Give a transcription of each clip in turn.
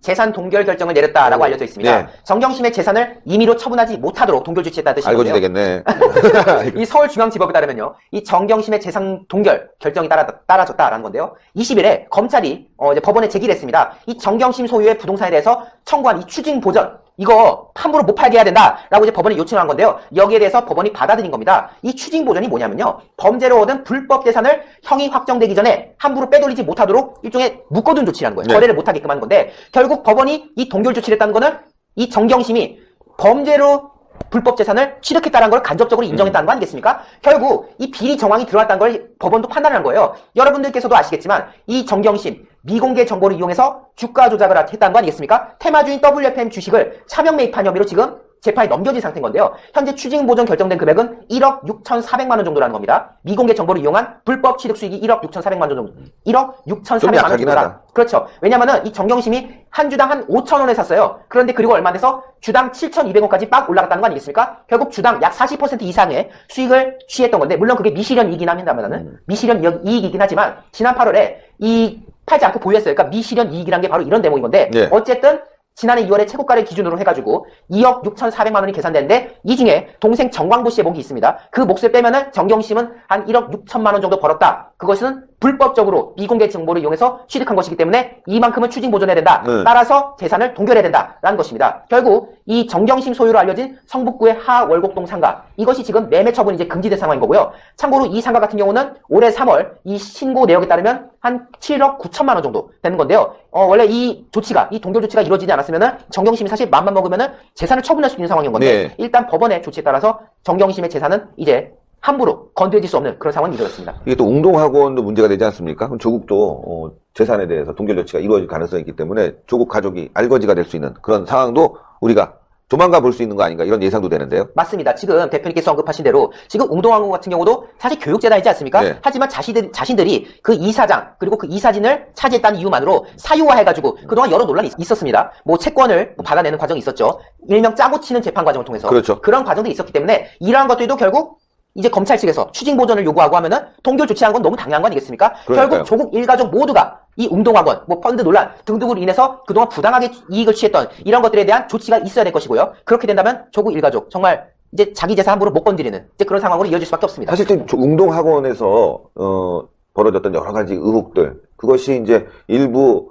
재산 동결 결정을 내렸다라고 알려져 있습니다. 네. 정경심의 재산을 임의로 처분하지 못하도록 동결 조치했다는 뜻이고요. 알고지 되겠네. 이 서울중앙지법에 따르면요, 이 정경심의 재산 동결 결정이 따라졌다라는 건데요. 20일에 검찰이 이제 법원에 제기를 했습니다. 이 정경심 소유의 부동산에 대해서 청구한 이 추징 보전, 이거 함부로 못 팔게 해야 된다라고 이제 법원에 요청을 한 건데요. 여기에 대해서 법원이 받아들인 겁니다. 이 추징 보전이 뭐냐면요, 범죄로 얻은 불법 재산을 형이 확정되기 전에 함부로 빼돌리지 못하도록 일종의 묶어둔 조치라는 거예요. 네. 거래를 못하게끔 하는 건데, 결국 법원이 이 동결 조치를 했다는 거는 이 정경심이 범죄로 불법 재산을 취득했다는 걸 간접적으로 인정했다는 거 아니겠습니까? 결국 이 비리 정황이 들어왔다는 걸 법원도 판단한 거예요. 여러분들께서도 아시겠지만 이 정경심 미공개 정보를 이용해서 주가 조작을 했다는 거 아니겠습니까? 테마주인 WFM 주식을 차명 매입한 혐의로 지금 재판에 넘겨진 상태인 건데요. 현재 추징 보전 결정된 금액은 1억 6,400만 원 정도라는 겁니다. 미공개 정보를 이용한 불법 취득 수익이 1억 6,400만 원 정도. 1억 6,400만 원 정도다. 그렇죠. 왜냐면은 이 정경심이 한 주당 한 5,000원에 샀어요. 그런데 그리고 얼마 돼서 주당 7,200원까지 빡 올라갔다는 거 아니겠습니까? 결국 주당 약 40% 이상의 수익을 취했던 건데, 물론 그게 미실현 이익이긴 합니다만은 미실현 이익이긴 하지만 지난 8월에 이 팔지 않고 보유했어요. 그러니까 미실현 이익이란 게 바로 이런 대목인 건데, 네. 어쨌든 지난해 2월에 최고가를 기준으로 해가지고 2억 6,400만 원이 계산되는데, 이 중에 동생 정광부 씨의 몫이 있습니다. 그 몫을 빼면은 정경심은 한 1억 6천만 원 정도 벌었다. 그것은 불법적으로 미공개 정보를 이용해서 취득한 것이기 때문에 이만큼은 추징 보전해야 된다. 따라서 재산을 동결해야 된다라는 것입니다. 결국 이 정경심 소유로 알려진 성북구의 하월곡동 상가, 이것이 지금 매매 처분이 이제 금지된 상황인 거고요. 참고로 이 상가 같은 경우는 올해 3월 이 신고 내역에 따르면 한 7억 9천만 원 정도 되는 건데요. 원래 이 동결 조치가 이루어지지 않았으면은 정경심이 사실 맘만 먹으면은 재산을 처분할 수 있는 상황인 건데, 네. 일단 법원의 조치에 따라서 정경심의 재산은 이제 함부로 건드려질 수 없는 그런 상황이 이루어졌습니다. 이게 또 웅동학원도 문제가 되지 않습니까? 그럼 조국도 재산에 대해서 동결 조치가 이루어질 가능성이 있기 때문에 조국 가족이 알거지가 될 수 있는 그런 상황도 우리가 조만간 볼 수 있는 거 아닌가, 이런 예상도 되는데요. 맞습니다. 지금 대표님께서 언급하신 대로 지금 웅동학원 같은 경우도 사실 교육재단이지 않습니까? 네. 하지만 자신들이 그 이사장 그리고 그 이사진을 차지했다는 이유만으로 사유화해가지고 그동안 여러 논란이 있었습니다. 뭐 채권을 받아내는 과정이 있었죠. 일명 짜고 치는 재판 과정을 통해서. 그렇죠. 그런 과정들이 있었기 때문에 이러한 것들도 결국 이제 검찰 측에서 추징 보전을 요구하고 하면은 동결 조치한 건 너무 당연한 거 아니겠습니까? 그러니까요. 결국 조국 일가족 모두가 이 웅동학원, 뭐 펀드 논란 등등으로 인해서 그동안 부당하게 이익을 취했던 이런 것들에 대한 조치가 있어야 될 것이고요. 그렇게 된다면 조국 일가족 정말 이제 자기 재산 함부로 못 건드리는 이제 그런 상황으로 이어질 수밖에 없습니다. 사실 지금 웅동학원에서 벌어졌던 여러 가지 의혹들, 그것이 이제 일부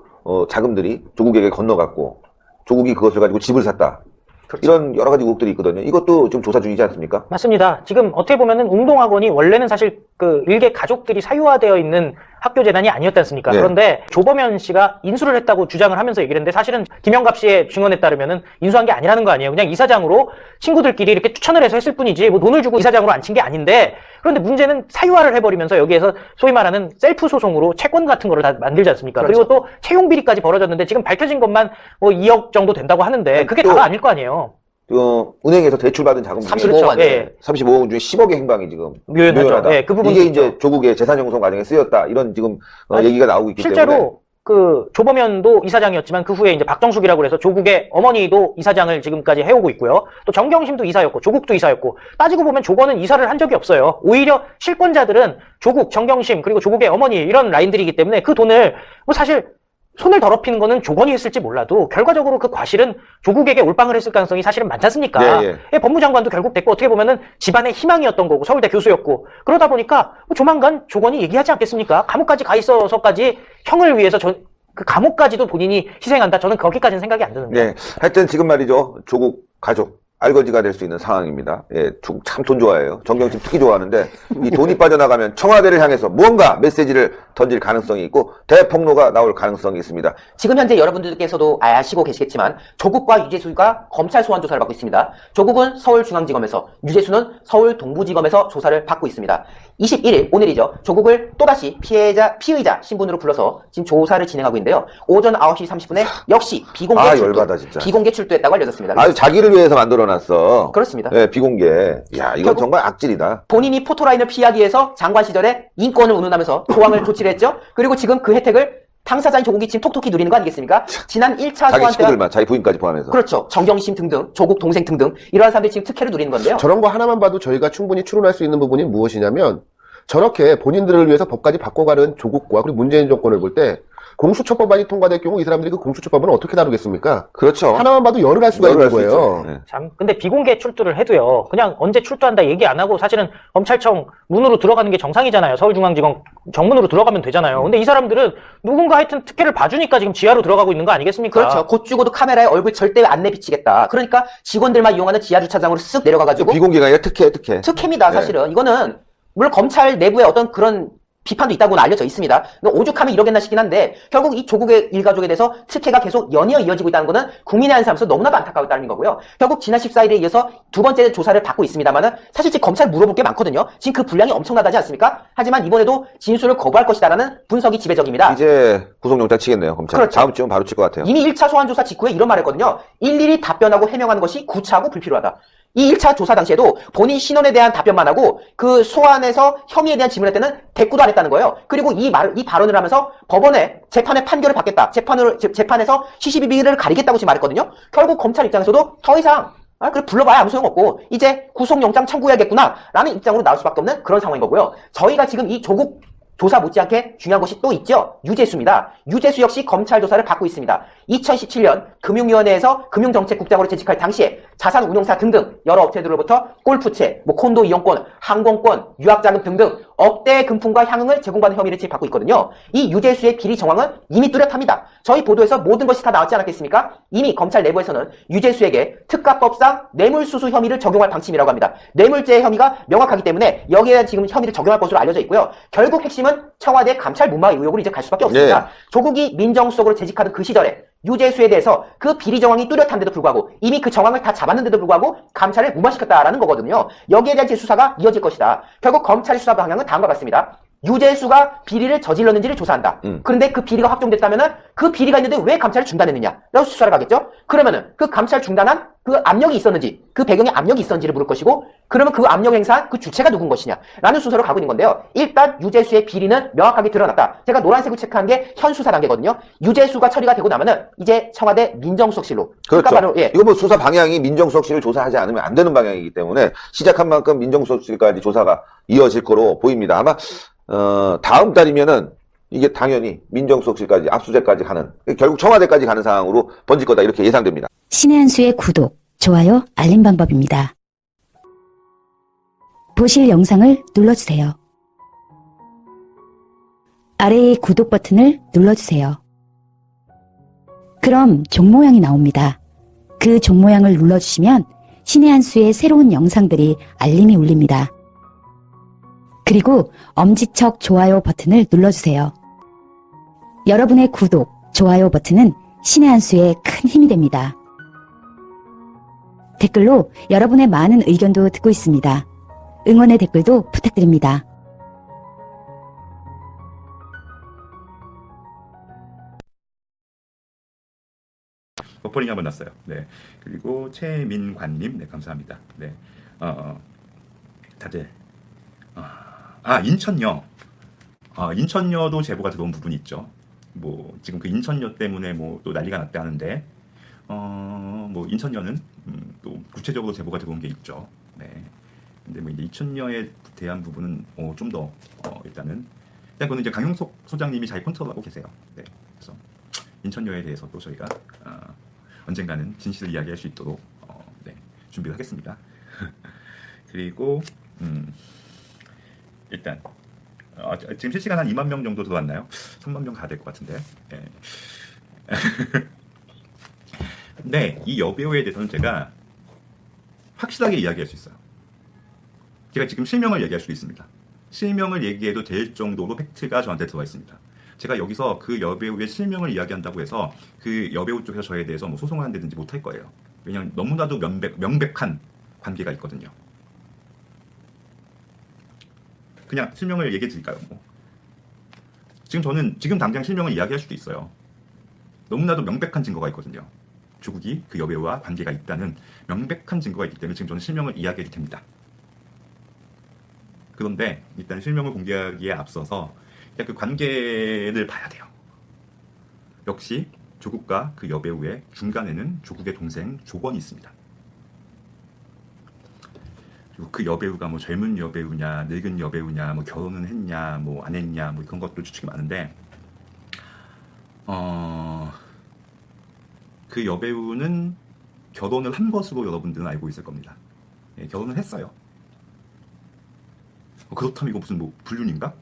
자금들이 조국에게 건너갔고 조국이 그것을 가지고 집을 샀다. 그렇죠. 이런 여러 가지 의혹들이 있거든요. 이것도 좀 조사 중이지 않습니까? 맞습니다. 지금 어떻게 보면은 웅동학원이 원래는 사실 그 일개 가족들이 사유화되어 있는 학교재단이 아니었지 않습니까? 네. 그런데 조범현 씨가 인수를 했다고 주장을 하면서 얘기를 했는데, 사실은 김영갑 씨의 증언에 따르면은 인수한 게 아니라는 거 아니에요. 그냥 이사장으로 친구들끼리 이렇게 추천을 해서 했을 뿐이지 뭐 돈을 주고 이사장으로 앉힌 게 아닌데, 그런데 문제는 사유화를 해버리면서 여기에서 소위 말하는 셀프 소송으로 채권 같은 거를 다 만들지 않습니까? 그렇죠. 그리고 또 채용 비리까지 벌어졌는데 지금 밝혀진 것만 뭐 2억 정도 된다고 하는데 그게 또- 다가 아닐 거 아니에요. 은행에서 대출받은 자금 중에 35억 원. 예. 35억 원 중에 10억의 행방이 지금 묘연하죠. 묘연하다. 예, 그 부분이 이게 있죠. 이제 조국의 재산 형성 과정에 쓰였다, 이런 지금 아니, 얘기가 나오고 있기 때문에. 실제로 그 조범현도 이사장이었지만 그 후에 이제 박정숙이라고 해서 조국의 어머니도 이사장을 지금까지 해오고 있고요. 또 정경심도 이사였고 조국도 이사였고, 따지고 보면 조건은 이사를 한 적이 없어요. 오히려 실권자들은 조국, 정경심 그리고 조국의 어머니 이런 라인들이기 때문에 그 돈을 뭐 사실 손을 더럽히는 거는 조건이 했을지 몰라도 결과적으로 그 과실은 조국에게 올빵을 했을 가능성이 사실은 많지 않습니까? 예, 법무장관도 결국 됐고, 어떻게 보면은 집안의 희망이었던 거고 서울대 교수였고, 그러다 보니까 뭐 조만간 조건이 얘기하지 않겠습니까? 감옥까지 가 있어서까지 형을 위해서 그 감옥까지도 본인이 희생한다. 저는 거기까지는 생각이 안 드는데. 네. 하여튼 지금 말이죠. 조국 가족 알거지가 될 수 있는 상황입니다. 예, 조국 참 돈 좋아해요. 정경심 특히 좋아하는데 이 돈이 빠져나가면 청와대를 향해서 무언가 메시지를 던질 가능성이 있고 대폭로가 나올 가능성이 있습니다. 지금 현재 여러분들께서도 아시고 계시겠지만 조국과 유재수가 검찰 소환 조사를 받고 있습니다. 조국은 서울중앙지검에서, 유재수는 서울 동부지검에서 조사를 받고 있습니다. 21일 오늘이죠. 조국을 또다시 피의자 신분으로 불러서 지금 조사를 진행하고 있는데요. 오전 9시 30분에 역시 열받아, 진짜. 비공개 출두했다고 알려졌습니다. 아주 자기를 위해서 만들어놨어. 그렇습니다. 예, 비공개. 야, 이건 결국- 정말 악질이다. 본인이 포토라인을 피하기 위해서 장관 시절에 인권을 운운하면서 소왕을 조치를 했죠. 그리고 지금 그 혜택을 당사자인 조국이 지금 톡톡히 누리는 거 아니겠습니까? 지난 1차 자기 소환 때 식구들만, 자기 부인까지 포함해서. 그렇죠. 정경심 등등, 조국 동생 등등 이러한 사람들이 지금 특혜를 누리는 건데요. 저런 거 하나만 봐도 저희가 충분히 추론할 수 있는 부분이 무엇이냐면, 저렇게 본인들을 위해서 법까지 바꿔가는 조국과 그리고 문재인 정권을 볼 때 공수처법안이 통과될 경우 이 사람들이 그 공수처법은 어떻게 다루겠습니까? 그렇죠. 하나만 봐도 열을 할 수가 열을 있는 할수 거예요. 있죠. 네. 참, 근데 비공개 출두를 해도요, 그냥 언제 출두한다 얘기 안 하고 사실은 검찰청 문으로 들어가는 게 정상이잖아요. 서울중앙지검 정문으로 들어가면 되잖아요. 근데 이 사람들은 누군가 하여튼 특혜를 봐주니까 지금 지하로 들어가고 있는 거 아니겠습니까? 그렇죠. 곧 죽어도 카메라에 얼굴 절대 안 내비치겠다. 그러니까 직원들만 이용하는 지하 주차장으로 쓱 내려가가지고 비공개가 아니라 특혜. 특혜입니다, 네. 사실은. 이거는, 물론 검찰 내부에 어떤 그런 비판도 있다고는 알려져 있습니다. 그러니까 오죽하면 이러겠나 싶긴 한데, 결국 이 조국의 일가족에 대해서 특혜가 계속 연이어 이어지고 있다는 것은 국민의 한 사람으로서 너무나도 안타까웠다는 거고요. 결국 지난 14일에 이어서 두 번째 조사를 받고 있습니다만은, 사실 지금 검찰 물어볼 게 많거든요. 지금 그 분량이 엄청나다지 않습니까? 하지만 이번에도 진술을 거부할 것이다라는 분석이 지배적입니다. 이제 구속영장 치겠네요, 검찰. 그렇죠. 다음 주면 바로 칠 것 같아요. 이미 1차 소환조사 직후에 이런 말을 했거든요. 일일이 답변하고 해명하는 것이 구차하고 불필요하다. 이 1차 조사 당시에도 본인 신원에 대한 답변만 하고 그 소환에서 혐의에 대한 질문할 때는 대꾸도 안 했다는 거예요. 그리고 이 발언을 하면서 법원에 재판의 판결을 받겠다. 재판에서 시시비비를 가리겠다고 지금 말했거든요. 결국 검찰 입장에서도 더 이상 그래 불러봐야 아무 소용없고 이제 구속영장 청구해야겠구나 라는 입장으로 나올 수밖에 없는 그런 상황인 거고요. 저희가 지금 이 조국 조사 못지않게 중요한 것이 또 있죠. 유재수입니다. 유재수 역시 검찰 조사를 받고 있습니다. 2017년 금융위원회에서 금융정책국장으로 재직할 당시에 자산운용사 등등 여러 업체들로부터 골프채, 콘도 이용권, 항공권, 유학자금 등등 억대의 금품과 향응을 제공받는 혐의를 받고 있거든요. 이 유재수의 비리 정황은 이미 뚜렷합니다. 저희 보도에서 모든 것이 다 나왔지 않았겠습니까? 이미 검찰 내부에서는 유재수에게 특가법상 뇌물수수 혐의를 적용할 방침이라고 합니다. 뇌물죄의 혐의가 명확하기 때문에 여기에 대한 지금 혐의를 적용할 것으로 알려져 있고요. 결국 핵심은 청와대 감찰 문마 의혹으로 이제 갈 수밖에 없습니다. 네. 조국이 민정수석으로 재직하던 그 시절에 유재수에 대해서 그 비리 정황이 뚜렷한데도 불구하고 이미 그 정황을 다 잡았는데도 불구하고 감찰을 무마시켰다라는 거거든요. 여기에 대한 수사가 이어질 것이다. 결국 검찰의 수사 방향은 다음과 같습니다. 유재수가 비리를 저질렀는지를 조사한다. 그런데 그 비리가 확정됐다면은 그 비리가 있는데 왜 감찰을 중단했느냐? 라고 수사를 가겠죠? 그러면은 그 감찰 중단한 그 압력이 있었는지, 그 배경에 압력이 있었는지를 물을 것이고, 그러면 그 압력 행사한 그 주체가 누군 것이냐? 라는 순서로 가고 있는 건데요. 일단 유재수의 비리는 명확하게 드러났다. 제가 노란색으로 체크한 게 현 수사 단계거든요. 유재수가 처리가 되고 나면은 이제 청와대 민정수석실로. 그렇죠. 바로, 예. 이거 뭐 수사 방향이 민정수석실을 조사하지 않으면 안 되는 방향이기 때문에 시작한 만큼 민정수석실까지 조사가 이어질 거로 보입니다. 아마 다음 달이면은 이게 당연히 민정수석실까지 압수수색까지 가는 결국 청와대까지 가는 상황으로 번질 거다 이렇게 예상됩니다. 신의 한 수의 구독, 좋아요, 알림 방법입니다. 보실 영상을 눌러주세요. 아래의 구독 버튼을 눌러주세요. 그럼 종 모양이 나옵니다. 그 종 모양을 눌러주시면 신의 한 수의 새로운 영상들이 알림이 울립니다. 그리고 엄지척 좋아요 버튼을 눌러주세요. 여러분의 구독, 좋아요 버튼은 신의 한 수의 큰 힘이 됩니다. 댓글로 여러분의 많은 의견도 듣고 있습니다. 응원의 댓글도 부탁드립니다. 버퍼링이 한번 났어요. 네. 그리고 최민관님, 네, 감사합니다. 네. 다들. 인천여. 인천여도 제보가 들어온 부분이 있죠. 뭐, 지금 그 인천여 때문에 뭐 또 난리가 났다 하는데, 뭐, 인천여는 또 구체적으로 제보가 들어온 게 있죠. 네. 근데 뭐 이제 인천여에 대한 부분은 좀 더, 일단 그거는 이제 강용석 소장님이 잘 컨트롤하고 계세요. 네. 그래서 인천여에 대해서 또 저희가, 언젠가는 진실을 이야기할 수 있도록, 네, 준비를 하겠습니다. 그리고, 일단, 지금 실시간 한 2만 명 정도 들어왔나요? 3만 명 가야 될 것 같은데. 네. 근데 이 여배우에 대해서는 제가 확실하게 이야기할 수 있어요. 제가 지금 실명을 얘기할 수 있습니다. 실명을 얘기해도 될 정도로 팩트가 저한테 들어와 있습니다. 제가 여기서 그 여배우의 실명을 이야기한다고 해서 그 여배우 쪽에서 저에 대해서 뭐 소송을 한다든지 못할 거예요. 왜냐하면 너무나도 명백한 관계가 있거든요. 그냥 실명을 얘기해 드릴까요? 뭐. 지금 당장 실명을 이야기할 수도 있어요. 너무나도 명백한 증거가 있거든요. 조국이 그 여배우와 관계가 있다는 명백한 증거가 있기 때문에 지금 저는 실명을 이야기해도 됩니다. 그런데 일단 실명을 공개하기에 앞서서 일단 그 관계를 봐야 돼요. 역시 조국과 그 여배우의 중간에는 조국의 동생 조건이 있습니다. 그리고 그 여배우가 뭐 젊은 여배우냐, 늙은 여배우냐, 뭐 결혼은 했냐, 뭐 안 했냐, 뭐 그런 것도 추측이 많은데, 그 여배우는 결혼을 한 것으로 여러분들은 알고 있을 겁니다. 예, 결혼을 했어요. 그렇다면 이거 무슨 뭐 불륜인가?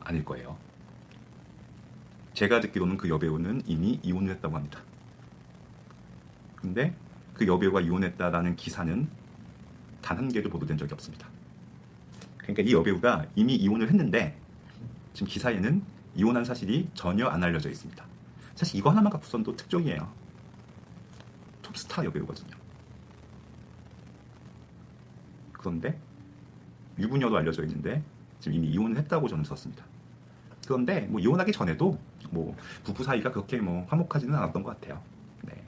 아닐 거예요. 제가 듣기로는 그 여배우는 이미 이혼을 했다고 합니다. 근데 그 여배우가 이혼했다라는 기사는 단 한 개도 보도된 적이 없습니다. 그러니까 이 여배우가 이미 이혼을 했는데 지금 기사에는 이혼한 사실이 전혀 안 알려져 있습니다. 사실 이거 하나만 갖고선도 특종이에요. 톱스타 여배우거든요. 그런데 유부녀로 알려져 있는데 지금 이미 이혼을 했다고 저는 썼습니다. 그런데 뭐 이혼하기 전에도 뭐 부부 사이가 그렇게 뭐 화목하지는 않았던 것 같아요. 네.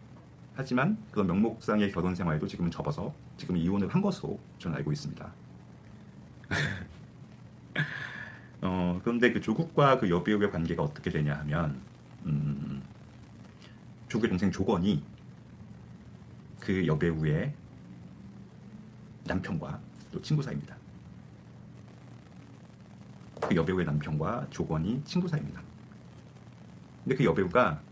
하지만 그런 명목상의 결혼 생활도 지금은 접어서 지금 이혼을 한 것으로 저는 알고 있습니다. 그런데 그 조국과 그 여배우의 관계가 어떻게 되냐 하면 조국의 동생 조건이 그 여배우의 남편과 또 친구 사이입니다. 그 여배우의 남편과 조건이 친구 사이입니다. 근데 그 여배우가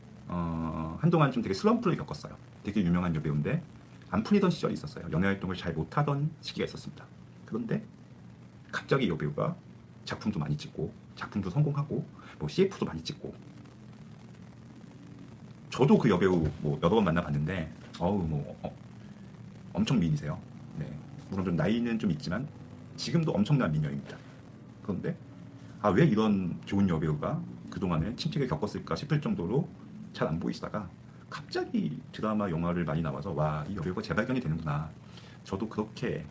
한동안 좀 되게 슬럼프를 겪었어요. 되게 유명한 여배우인데 안 풀리던 시절이 있었어요. 연애 활동을 잘 못하던 시기가 있었습니다. 그런데 갑자기 여배우가 작품도 많이 찍고 작품도 성공하고 뭐 CF도 많이 찍고, 저도 그 여배우 뭐 여러 번 만나봤는데 엄청 미인이세요. 네. 물론 좀 나이는 좀 있지만 지금도 엄청난 미녀입니다. 그런데 왜 이런 좋은 여배우가 그동안에 침체를 겪었을까 싶을 정도로 잘 안 보이시다가 갑자기 드라마, 영화를 많이 나와서 와, 이 여배우가 재발견이 되는구나. 저도 그렇게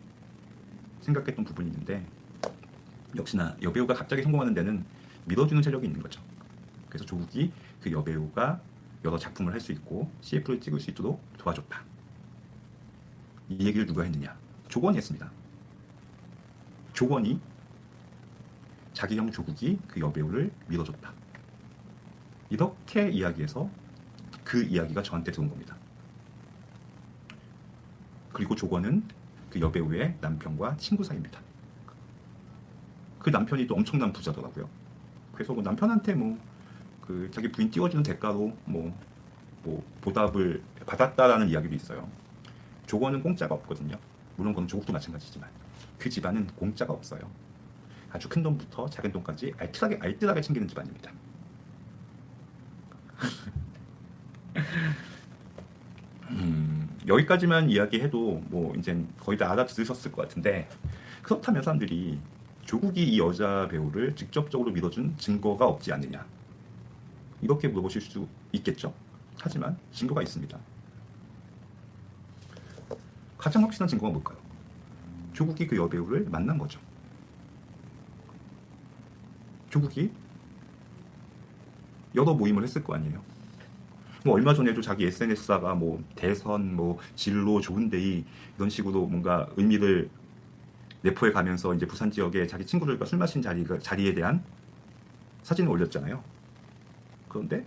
생각했던 부분이 있는데 역시나 여배우가 갑자기 성공하는 데는 밀어주는 세력이 있는 거죠. 그래서 조국이 그 여배우가 여러 작품을 할 수 있고 CF를 찍을 수 있도록 도와줬다. 이 얘기를 누가 했느냐? 조건이 했습니다. 조건이 자기 형 조국이 그 여배우를 밀어줬다. 이렇게 이야기해서 그 이야기가 저한테 들어온 겁니다. 그리고 조건은 그 여배우의 남편과 친구 사이입니다. 그 남편이 또 엄청난 부자더라고요. 그래서 뭐 남편한테 그 자기 부인 띄워주는 대가로 보답을 받았다라는 이야기도 있어요. 조건은 공짜가 없거든요. 물론 그건 조국도 마찬가지지만 그 집안은 공짜가 없어요. 아주 큰 돈부터 작은 돈까지 알뜰하게 챙기는 집안입니다. 여기까지만 이야기해도 이제 거의 다 알아들으셨을 것 같은데, 그렇다면 사람들이 조국이 이 여자 배우를 직접적으로 밀어준 증거가 없지 않느냐, 이렇게 물어보실 수 있겠죠. 하지만 증거가 있습니다. 가장 확실한 증거가 뭘까요? 조국이 그 여배우를 만난 거죠. 조국이 여러 모임을 했을 거 아니에요. 얼마 전에도 자기 SNS사가 대선, 진로, 좋은데이 이런 식으로 뭔가 의미를 내포해 가면서 이제 부산 지역에 자기 친구들과 술 마신 자리에 대한 사진을 올렸잖아요. 그런데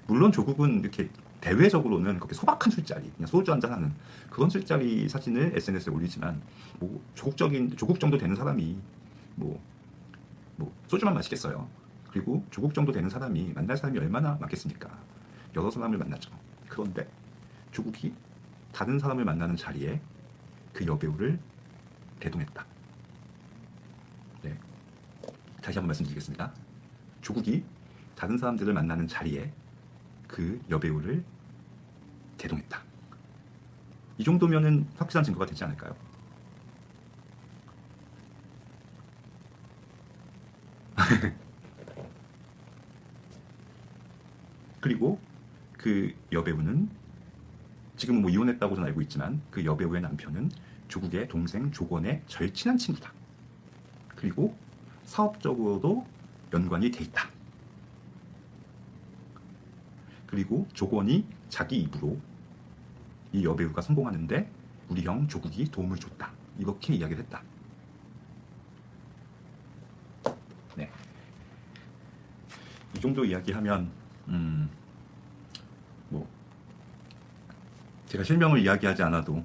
물론 조국은 이렇게 대외적으로는 그렇게 소박한 술자리, 그냥 소주 한잔 하는 그런 술자리 사진을 SNS에 올리지만 조국 정도 되는 사람이 소주만 마시겠어요. 그리고 조국 정도 되는 사람이 만날 사람이 얼마나 많겠습니까? 여러 사람을 만나죠. 그런데 조국이 다른 사람을 만나는 자리에 그 여배우를 대동했다. 네. 다시 한번 말씀드리겠습니다. 조국이 다른 사람들을 만나는 자리에 그 여배우를 대동했다. 이 정도면은 확실한 증거가 되지 않을까요? 그리고 그 여배우는 지금은 이혼했다고 저는 알고 있지만 그 여배우의 남편은 조국의 동생 조건의 절친한 친구다. 그리고 사업적으로도 연관이 돼 있다. 그리고 조건이 자기 입으로 이 여배우가 성공하는데 우리 형 조국이 도움을 줬다. 이렇게 이야기를 했다. 네. 이 정도 이야기하면 제가 실명을 이야기하지 않아도